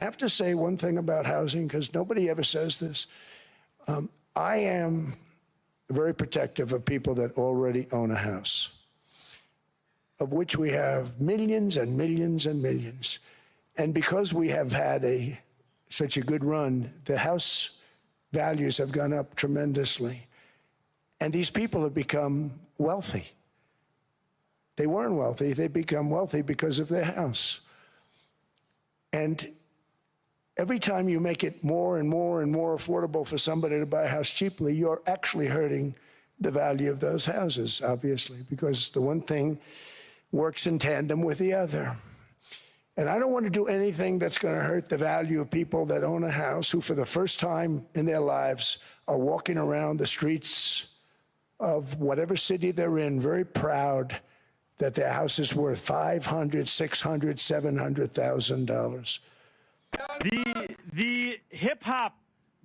I have to say one thing about housing, because nobody ever says this. I am very protective of people that already own a house, of which we have millions and millions and millions. And because we have had such a good run, the house values have gone up tremendously. And these people have become wealthy. They weren't wealthy, they become wealthy because of their house. And every time you make it more and more and more affordable for somebody to buy a house cheaply, you're actually hurting the value of those houses, obviously, because the one thing works in tandem with the other. And I don't want to do anything that's going to hurt the value of people that own a house who, for the first time in their lives, are walking around the streets of whatever city they're in, very proud that their house is worth $500,000, $600,000, $700,000. The hip-hop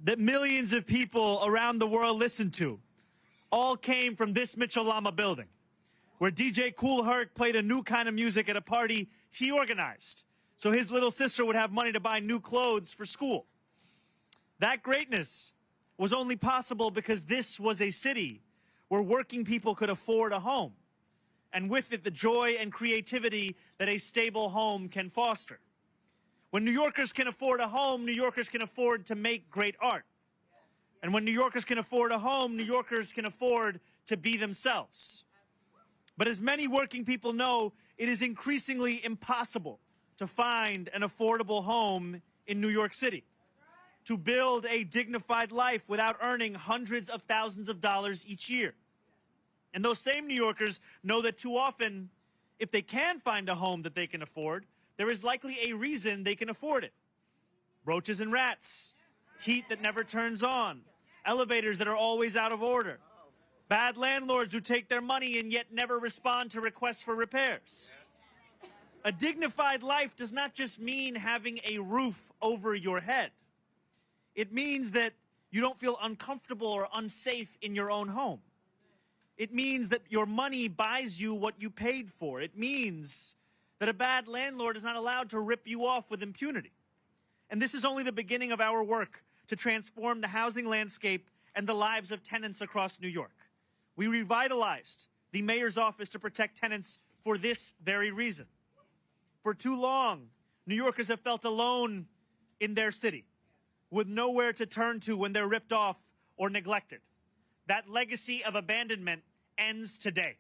that millions of people around the world listen to all came from this Mitchell Lama building, where DJ Kool Herc played a new kind of music at a party he organized so his little sister would have money to buy new clothes for school. That greatness was only possible because this was a city where working people could afford a home, and with it the joy and creativity that a stable home can foster. When New Yorkers can afford a home, New Yorkers can afford to make great art. And when New Yorkers can afford a home, New Yorkers can afford to be themselves. But as many working people know, it is increasingly impossible to find an affordable home in New York City, to build a dignified life without earning hundreds of thousands of dollars each year. And those same New Yorkers know that too often, if they can find a home that they can afford, there is likely a reason they can afford it. Roaches and rats, heat that never turns on, elevators that are always out of order, bad landlords who take their money and yet never respond to requests for repairs. A dignified life does not just mean having a roof over your head. It means that you don't feel uncomfortable or unsafe in your own home. It means that your money buys you what you paid for. It means that a bad landlord is not allowed to rip you off with impunity. And this is only the beginning of our work to transform the housing landscape and the lives of tenants across New York. We revitalized the mayor's office to protect tenants for this very reason. For too long, New Yorkers have felt alone in their city, with nowhere to turn to when they're ripped off or neglected. That legacy of abandonment ends today.